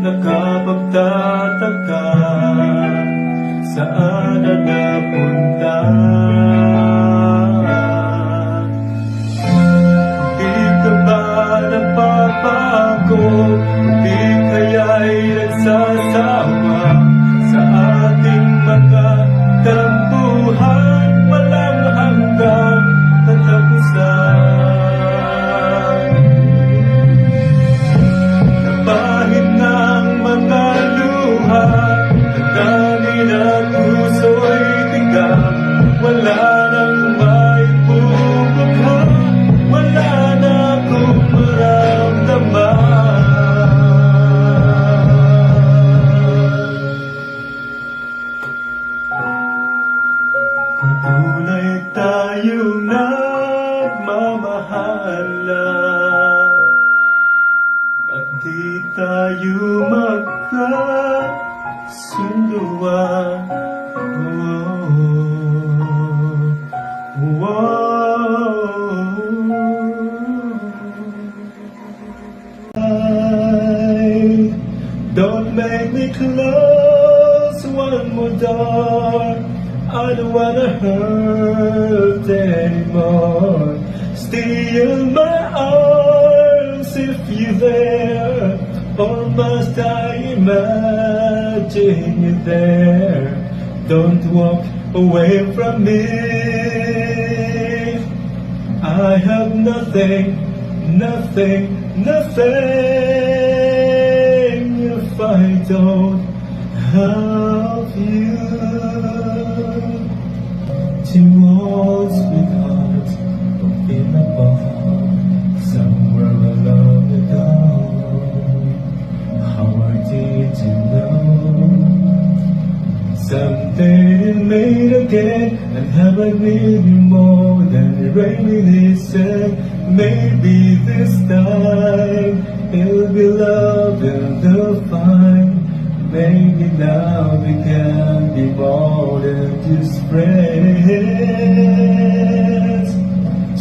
Nakapagtataka, saan na napunta? Di ka ba napapagod? Di kaya'y nagsasawa sa ating mga tampuhan? Walang hanggang katapusan. Napahid ng mga luha, nadami na puso'y tigang. Wala nang may bubugha, wala na akong maramdaman. Kung tunay tayong nagmamahalan at di tayo magkasunduan, don't make me close one more door. I don't wanna hurt anymore. Steal my arms if you're there, or must I imagine you there? Don't walk away from me. I have nothing, nothing, nothing if I don't have you. Two walls with hearts in a bar, somewhere along the door. How I did you know? Someday it made again, and have I need you more than reminiscent. Maybe this time it'll be love and they'll find. Maybe now we can be more than just friends.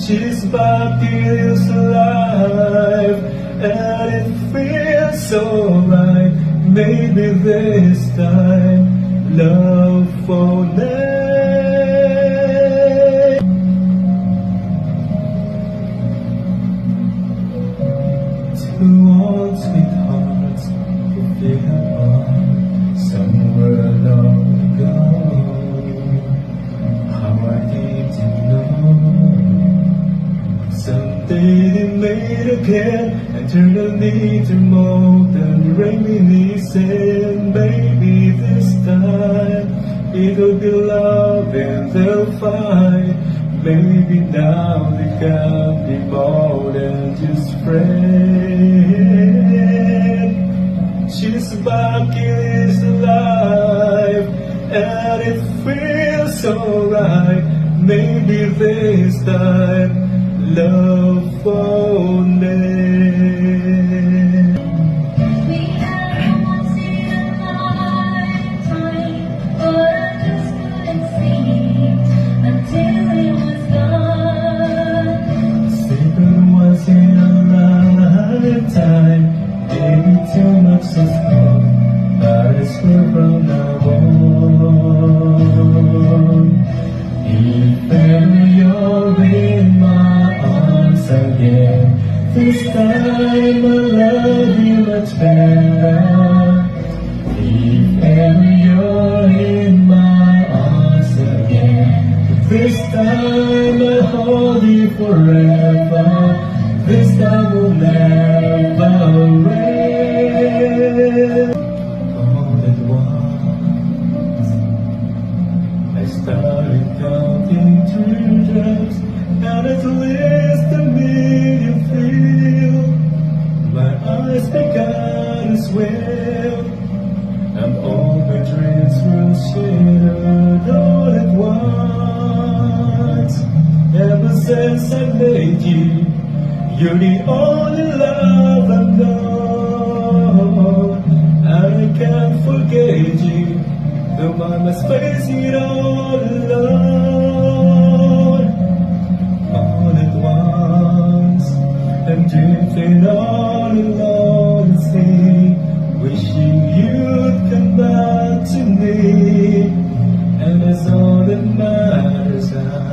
She's back, is alive, and it feels so right. Maybe this time love for next. Two old sweethearts who feel apart, somewhere along the go. How I need to know. Someday they made again, and turn a need to more than reminiscent. Maybe this time it'll be love and they'll find. Maybe now they can be more than just friends. She's back, is alive, and it feels so right. Maybe this time love for next. We had once in a lifetime, but I just couldn't see until it was gone. Secret was in a lifetime, gave me too much to love, but I swear from now on, if ever you're in my arms again, this time I'll love you much better. If ever you're in my arms again, this time I'll hold you forever. This time will never end. All at once I started counting teardrops, and at least a million feel. My begun as well, and all my dreams will shattered all at once. Ever since I made you, you're the only love I know. I can't forget you, though I must face it all alone. All at once, I'm drifting all alone at sea, wishing you'd come back to me, and that's all that matters now.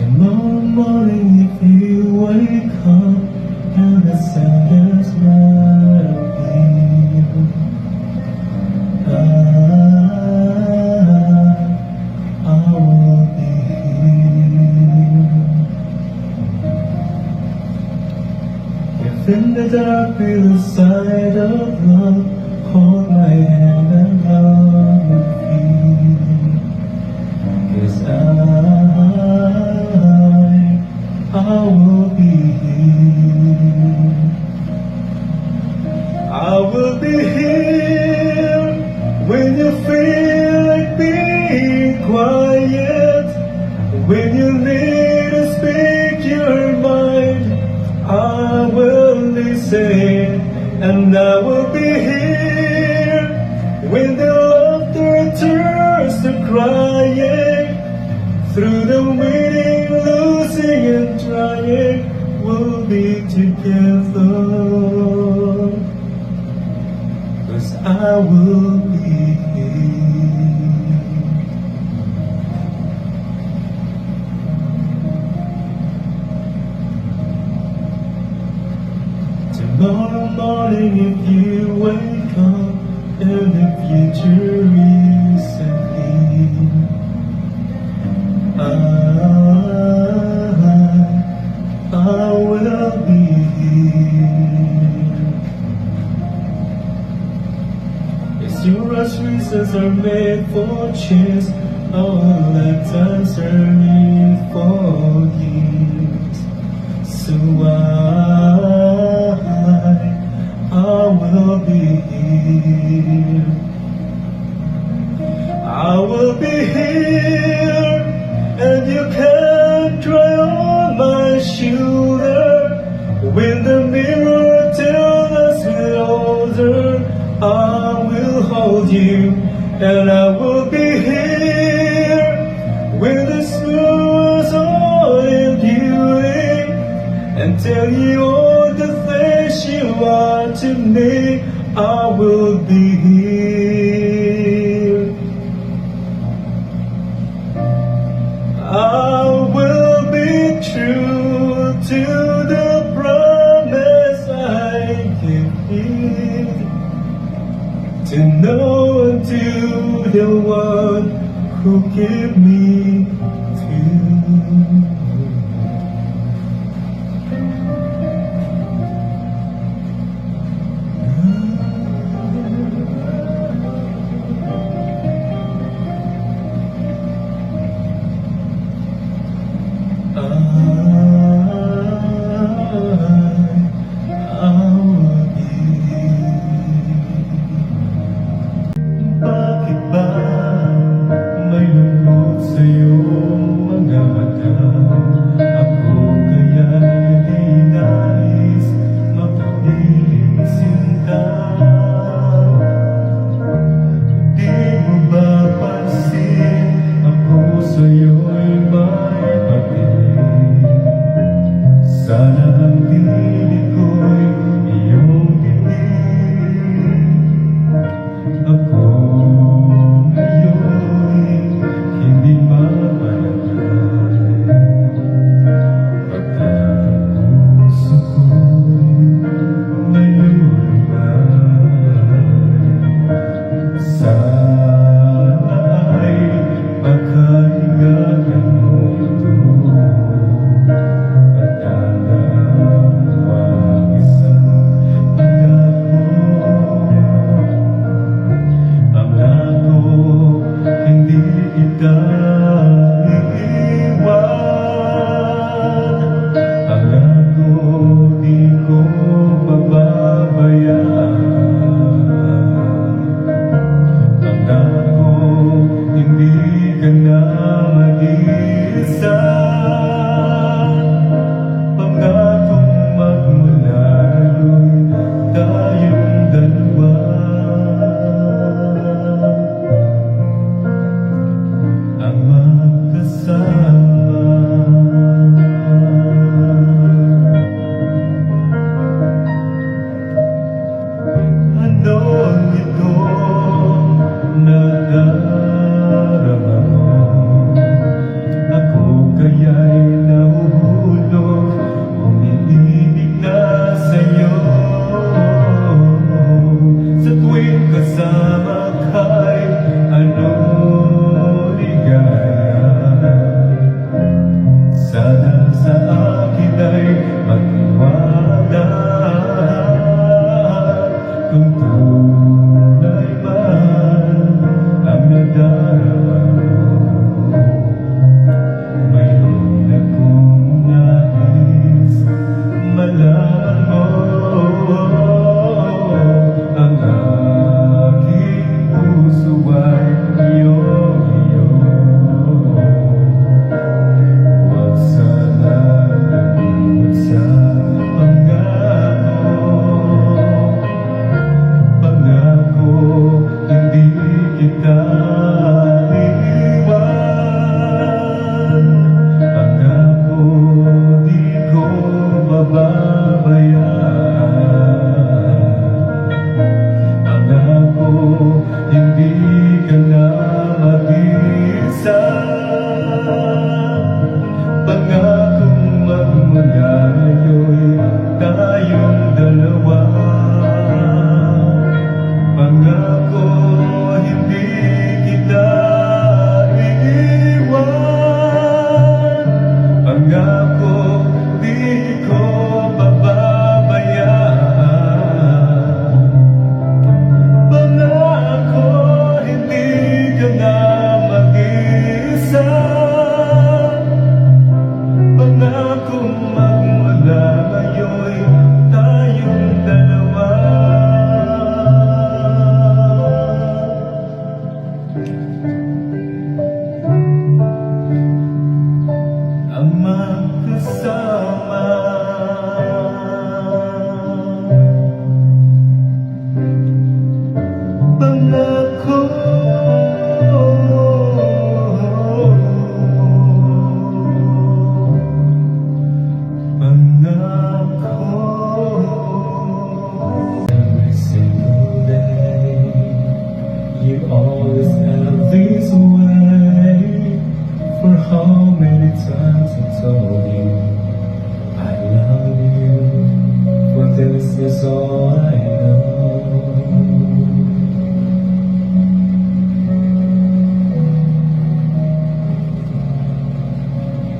Tomorrow morning if you wake up and the sun is right I will be here. If in the dark be the sight of love, hold my hand and love me feel. 'Cause I will be here. I will be here when you feel like being quiet, when you need to speak your mind. I will listen, and I will be here when the laughter turns to crying. Through the winning, losing and trying, we'll be together. 'Cause I will be here. Tomorrow morning if you wake up and the future isn't here, I will be here. As your rush reasons are made for chance, all the times are made for years. So I will be here. I will be here, and you can cry on my shoulder. When the mirror tells us we're older, I will hold you, and I will be here. When the smooth all in beauty, and tell you all the things you are to me, I will be here. I will be true to the promise I give, to know and to the one who gave me to. Bakit ba may lungkot sa is all I know.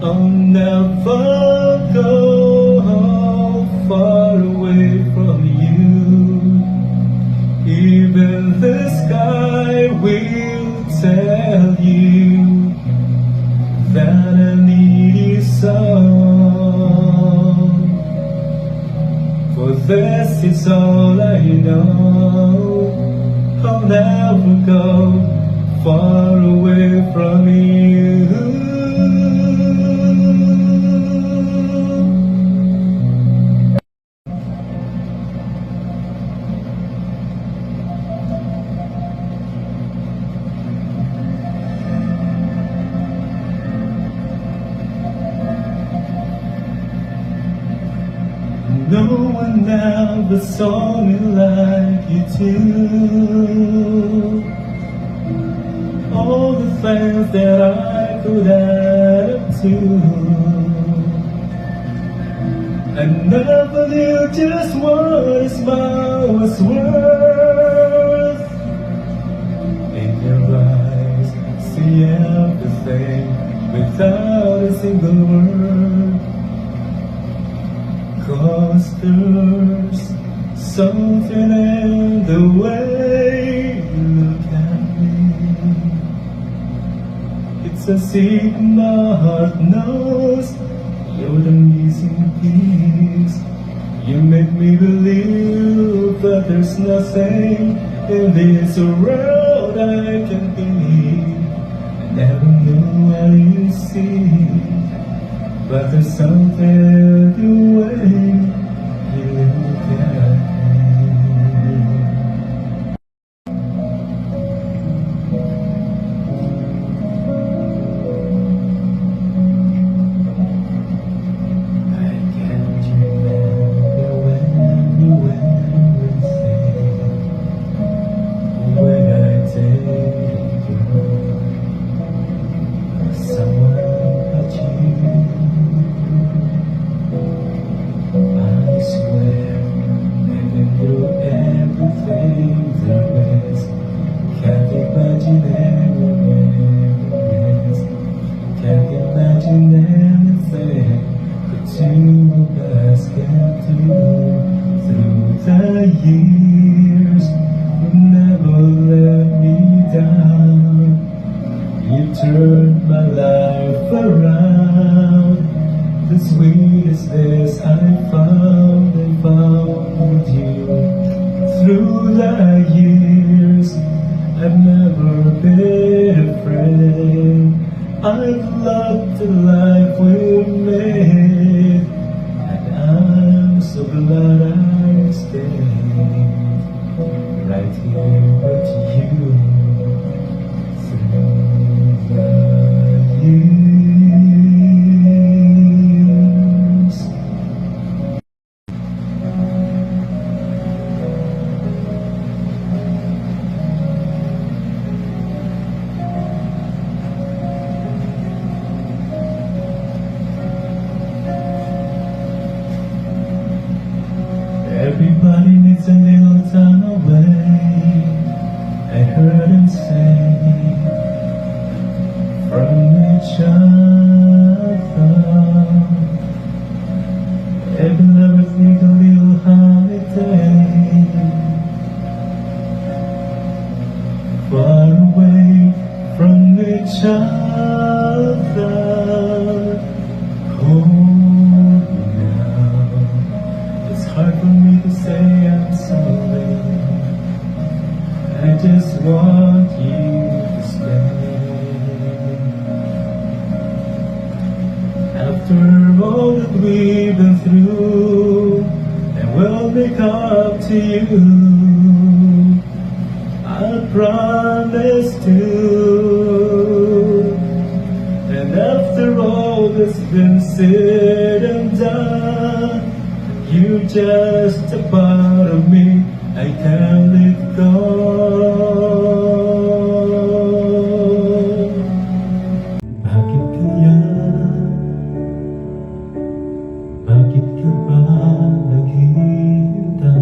I'll never go far away from you. Even the sky will tell you that I need you so. For this is all I know. I'll never go far away from you. No one ever saw me like you do. All the things that I could add up to, I never knew just what a smile was worth. In your eyes, see everything without a single word. 'Cause there's something in the way you look at me. It's as if my heart knows you're the missing piece. You make me believe that there's nothing in this world I can be. I never knew what you see, but there's something the way you look at me. I can't remember when you went say when I take you or someone but you. I swear, living through everything there is, can't imagine everything. Can't imagine anything the two of us can do. Through the years, you never let me down. You turned my life around. The sweetest this I found with you. Through the years, I've never been afraid. I've loved the life we made, and I'm so glad I stayed right here with you. Through the years. Everybody needs a little time away, I heard him say, from each other. Every lovers need a little holiday, far away from each other. Hold me now. It's hard for me to say I'm sorry. I just want you to stay. After all that we've been through, and we'll make up to you. I promise to. And after all that's been said and done, you're just a part of me, I can't let go. Bakit kaya? Bakit ka ba naghihintay?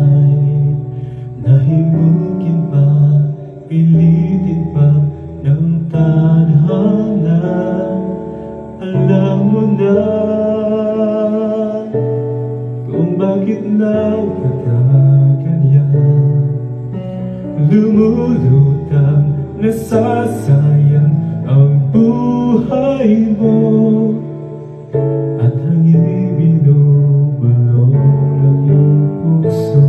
nagkakaganyan? Lumulutang nasasayang ang buhay mo, at hangin binubulong ng iyong puso.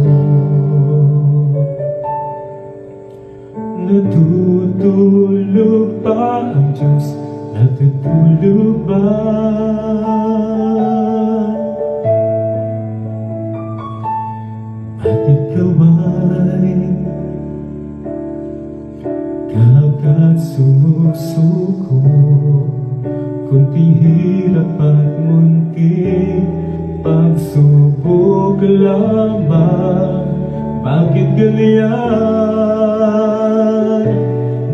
Natutulog ba ang Diyos? Natutulog ba? At ikaw ay kagad sumusuko, kunting hirap at munting pagsubok lamang. Bakit ganyan?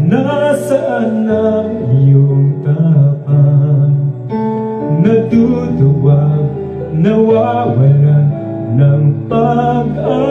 Nasaan ang iyong tapang? Natutuwag, nawawalan ng pag-asa.